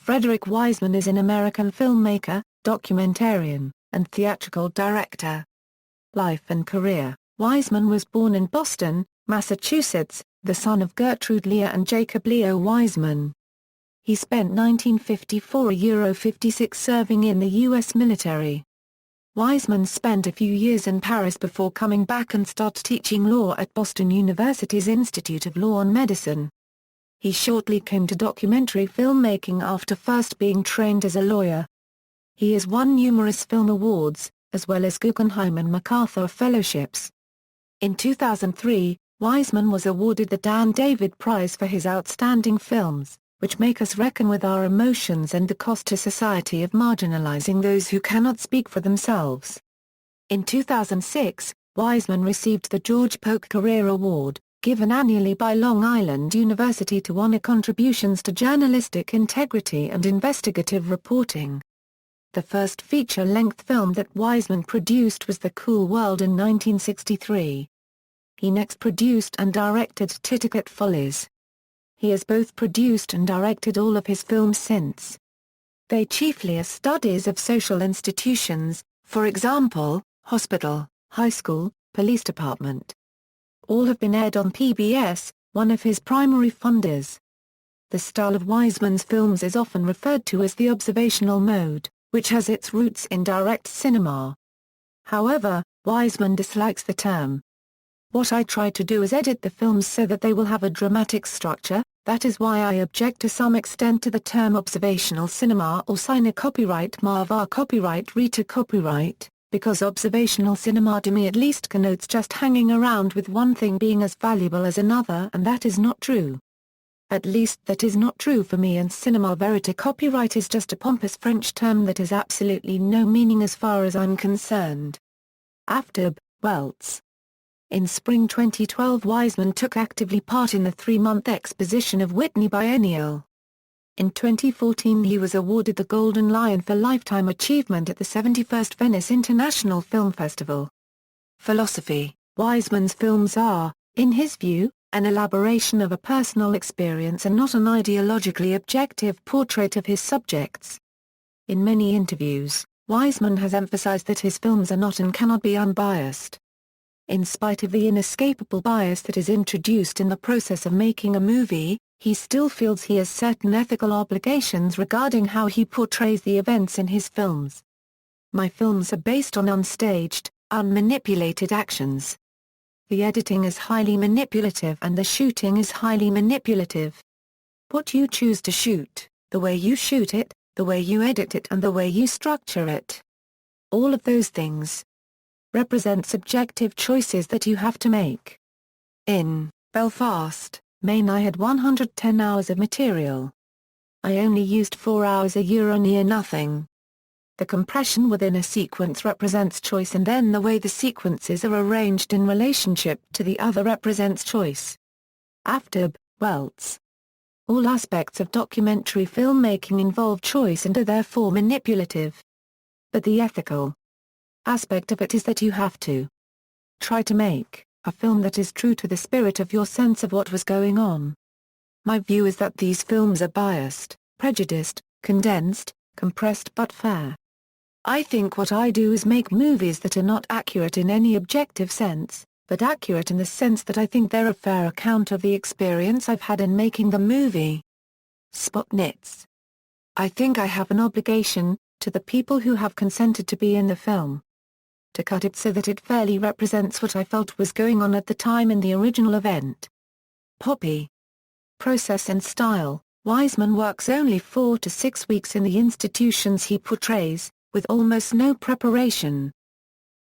Frederick Wiseman is an American filmmaker, documentarian, and theatrical director. Life and career. Wiseman was born in Boston, Massachusetts, the son of Gertrude Leah and Jacob Leo Wiseman. He spent 1954–56 serving in the U.S. military. Wiseman spent a few years in Paris before coming back and start teaching law at Boston University's Institute of Law and Medicine. He shortly came to documentary filmmaking after first being trained as a lawyer. He has won numerous film awards, as well as Guggenheim and MacArthur Fellowships. In 2003, Wiseman was awarded the Dan David Prize for his outstanding films, which make us reckon with our emotions and the cost to society of marginalizing those who cannot speak for themselves. In 2006, Wiseman received the George Polk Career Award, given annually by Long Island University to honor contributions to journalistic integrity and investigative reporting. The first feature-length film that Wiseman produced was The Cool World in 1963. He next produced and directed Titicut Follies. He has both produced and directed all of his films since. They chiefly are studies of social institutions, for example, hospital, high school, police department. All have been aired on PBS, one of his primary funders. The style of Wiseman's films is often referred to as the observational mode, which has its roots in direct cinema. However, Wiseman dislikes the term. What I try to do is edit the films so that they will have a dramatic structure. That is why I object to some extent to the term observational cinema or sign a copyright Marvar copyright Rita copyright, because observational cinema to me at least connotes just hanging around with one thing being as valuable as another, and that is not true. At least that is not true for me, and cinema verite copyright is just a pompous French term that has absolutely no meaning as far as I'm concerned. Aftab, Welts. In spring 2012, Wiseman took actively part in the 3-month exposition of Whitney Biennial. In 2014 he was awarded the Golden Lion for Lifetime Achievement at the 71st Venice International Film Festival. Philosophy. Wiseman's films are, in his view, an elaboration of a personal experience and not an ideologically objective portrait of his subjects. In many interviews, Wiseman has emphasized that his films are not and cannot be unbiased. In spite of the inescapable bias that is introduced in the process of making a movie, he still feels he has certain ethical obligations regarding how he portrays the events in his films. My films are based on unstaged, unmanipulated actions. The editing is highly manipulative and the shooting is highly manipulative. What you choose to shoot, the way you shoot it, the way you edit it and the way you structure it. All of those things represent subjective choices that you have to make. In Belfast, Maine, I had 110 hours of material. I only used 4 hours a year or near nothing. The compression within a sequence represents choice, and then the way the sequences are arranged in relationship to the other represents choice. Aftab, Welts. All aspects of documentary filmmaking involve choice and are therefore manipulative. But the ethical aspect of it is that you have to try to make a film that is true to the spirit of your sense of what was going on. My view is that these films are biased, prejudiced, condensed, compressed but fair. I think what I do is make movies that are not accurate in any objective sense, but accurate in the sense that I think they're a fair account of the experience I've had in making the movie. Spotnitz. I think I have an obligation to the people who have consented to be in the film to cut it so that it fairly represents what I felt was going on at the time in the original event. Poppy. Process and style. Wiseman works only 4 to 6 weeks in the institutions he portrays, with almost no preparation.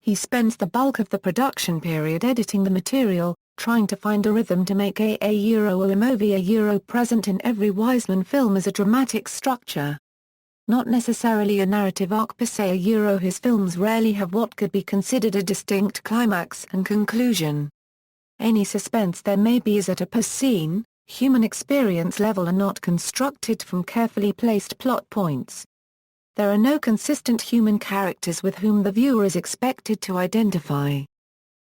He spends the bulk of the production period editing the material, trying to find a rhythm to make a movie present in every Wiseman film as a dramatic structure. Not necessarily a narrative arc per se. His films rarely have what could be considered a distinct climax and conclusion. Any suspense there may be is at a per-scene, human experience level and not constructed from carefully placed plot points. There are no consistent human characters with whom the viewer is expected to identify.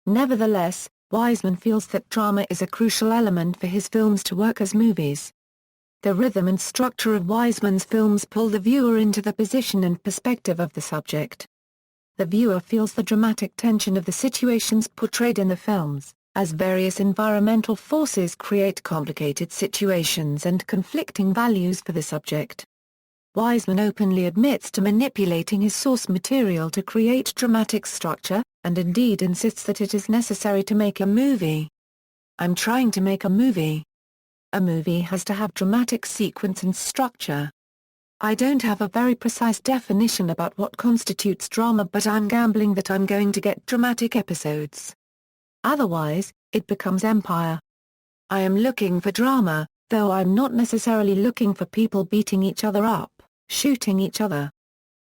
Nevertheless, Wiseman feels that drama is a crucial element for his films to work as movies. The rhythm and structure of Wiseman's films pull the viewer into the position and perspective of the subject. The viewer feels the dramatic tension of the situations portrayed in the films, as various environmental forces create complicated situations and conflicting values for the subject. Wiseman openly admits to manipulating his source material to create dramatic structure, and indeed insists that it is necessary to make a movie. "I'm trying to make a movie. A movie has to have dramatic sequence and structure. I don't have a very precise definition about what constitutes drama, but I'm gambling that I'm going to get dramatic episodes. Otherwise, it becomes empire. I am looking for drama, though I'm not necessarily looking for people beating each other up, shooting each other.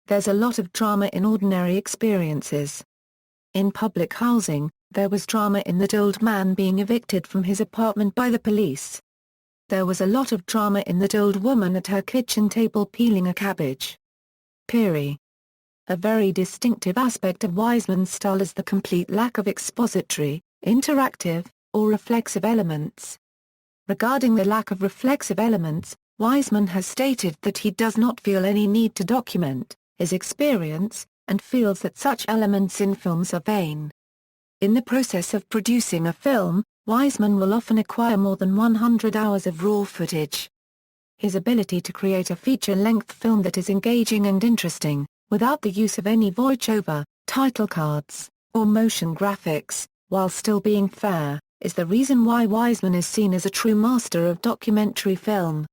There's a lot of drama in ordinary experiences. In public housing, there was drama in that old man being evicted from his apartment by the police. There was a lot of drama in that old woman at her kitchen table peeling a cabbage." Peary. A very distinctive aspect of Wiseman's style is the complete lack of expository, interactive, or reflexive elements. Regarding the lack of reflexive elements, Wiseman has stated that he does not feel any need to document his experience, and feels that such elements in films are vain. In the process of producing a film, Wiseman will often acquire more than 100 hours of raw footage. His ability to create a feature-length film that is engaging and interesting, without the use of any voiceover, title cards, or motion graphics, while still being fair, is the reason why Wiseman is seen as a true master of documentary film.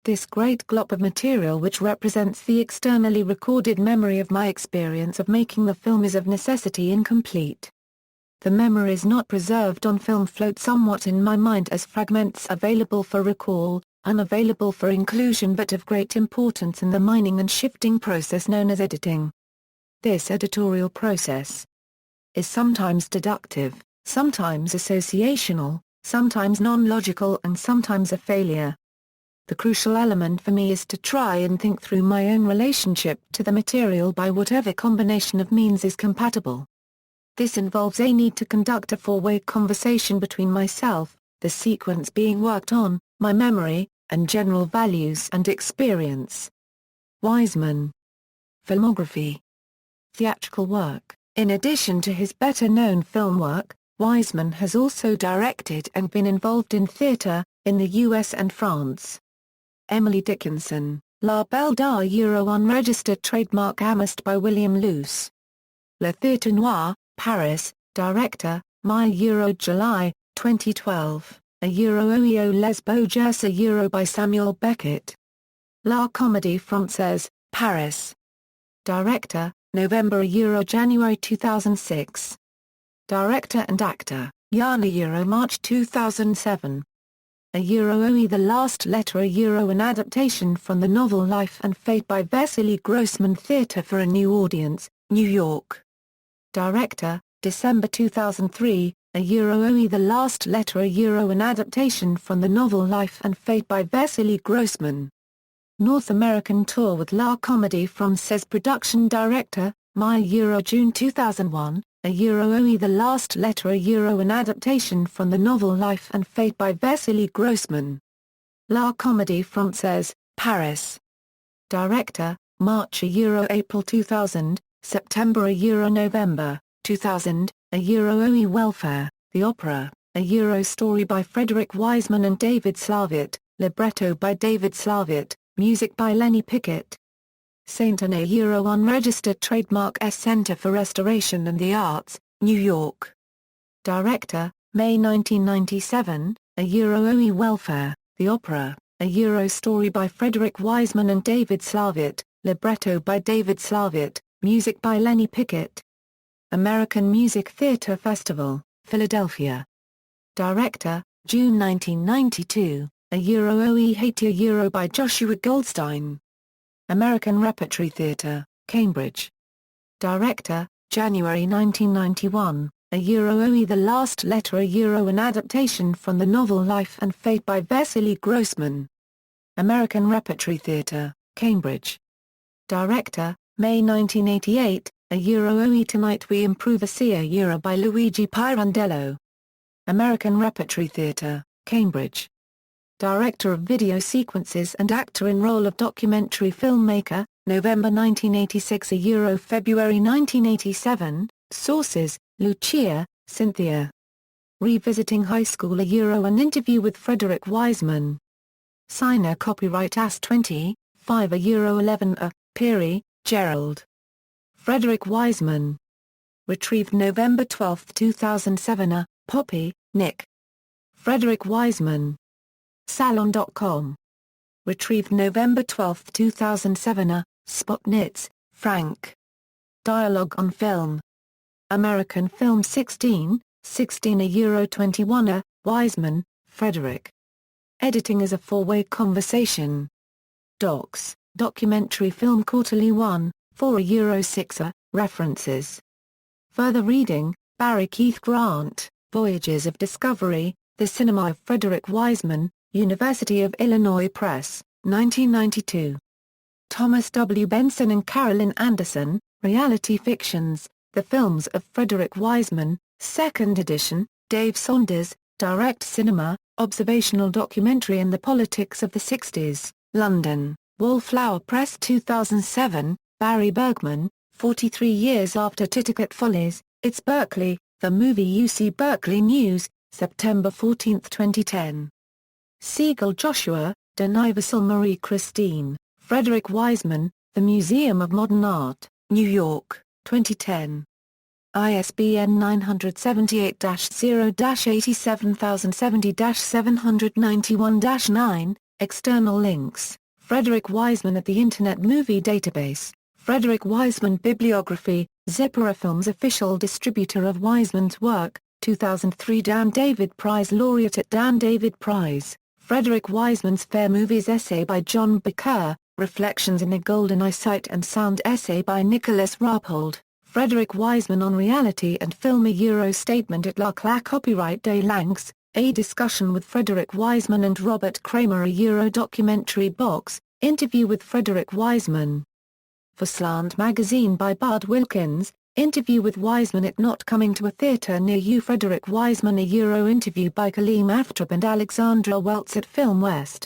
This great glop of material, which represents the externally recorded memory of my experience of making the film, is of necessity incomplete. The memories not preserved on film float somewhat in my mind as fragments available for recall, unavailable for inclusion, but of great importance in the mining and shifting process known as editing. This editorial process is sometimes deductive, sometimes associational, sometimes non-logical, and sometimes a failure. The crucial element for me is to try and think through my own relationship to the material by whatever combination of means is compatible. This involves a need to conduct a four-way conversation between myself, the sequence being worked on, my memory, and general values and experience. Wiseman. Filmography. Theatrical work. In addition to his better-known film work, Wiseman has also directed and been involved in theatre, in the US and France. Emily Dickinson, La Belle d'Ar unregistered trademark amassed by William Luce. Le Theatre Noir, Paris, director, July, 2012. Oeo les Beaux Jours by Samuel Beckett. La Comédie Française, Paris. Director, November January 2006. Director and actor, Yana March 2007. Oe The Last Letter an adaptation from the novel Life and Fate by Vasily Grossman, Theatre for a New Audience, New York. Director, December 2003. Oe The Last Letter an adaptation from the novel Life and Fate by Vasily Grossman. North American tour with La Comédie Française production director, June 2001. Oe The Last Letter an adaptation from the novel Life and Fate by Vasily Grossman. La Comédie Française, Paris. Director, March April 2000, September November 2000. Oe Welfare, the Opera, story by Frederick Wiseman and David Slavitt, libretto by David Slavitt, music by Lenny Pickett. Saint Anne unregistered trademark S Center for Restoration and the Arts, New York. Director, May 1997. Oe Welfare, the Opera, story by Frederick Wiseman and David Slavitt, libretto by David Slavitt, music by Lenny Pickett. American Music Theatre Festival, Philadelphia. Director, June 1992. Oe Haiti by Joshua Goldstein. American Repertory Theatre, Cambridge. Director, January 1991. Oe The Last Letter an adaptation from the novel Life and Fate by Vasily Grossman. American Repertory Theatre, Cambridge. Director, May 1988. Oe Tonight We Improve a by Luigi Pirandello. American Repertory Theatre, Cambridge. director of video sequences and actor in role of documentary filmmaker, November 1986 – February 1987, sources, Lucia, Cynthia. Revisiting High School an interview with Frederick Wiseman. Signer copyright AS 5 €11 Peary, Gerald. Frederick Wiseman. Retrieved November 12, 2007 Poppy, Nick. Frederick Wiseman. Salon.com. Retrieved November 12, 2007 Spotnitz, Frank. Dialogue on Film. American Film 16 €21 Wiseman, Frederick. Editing is a four-way conversation. Docs, Documentary Film Quarterly 1, 4 €6 References. Further reading, Barry Keith Grant, Voyages of Discovery, The Cinema of Frederick Wiseman, University of Illinois Press, 1992. Thomas W. Benson and Carolyn Anderson, Reality Fictions, The Films of Frederick Wiseman, 2nd edition, Dave Saunders, Direct Cinema, Observational Documentary and the Politics of the 60s, London, Wallflower Press 2007, Barry Bergman, 43 years after Titicut Follies, It's Berkeley, The Movie UC Berkeley News, September 14, 2010. Siegel Joshua, Denivasal Marie Christine, Frederick Wiseman, The Museum of Modern Art, New York, 2010. ISBN 978-0-87070-791-9, external links, Frederick Wiseman at the Internet Movie Database, Frederick Wiseman Bibliography, Zippera Films official distributor of Wiseman's work, 2003 Dan David Prize laureate at Dan David Prize, Frederick Wiseman's Fair Movies essay by John Baker, Reflections in a Golden Eyesight and Sound essay by Nicholas Rappold. Frederick Wiseman on Reality and Film Statement at La Claque Copyright des Langues, a discussion with Frederick Wiseman and Robert Kramer documentary box, interview with Frederick Wiseman. For Slant magazine by Bud Wilkins, interview with Wiseman at Not Coming to a Theatre Near You. Frederick Wiseman interview by Kaleem Aftrab and Alexandra Weltz at Film West.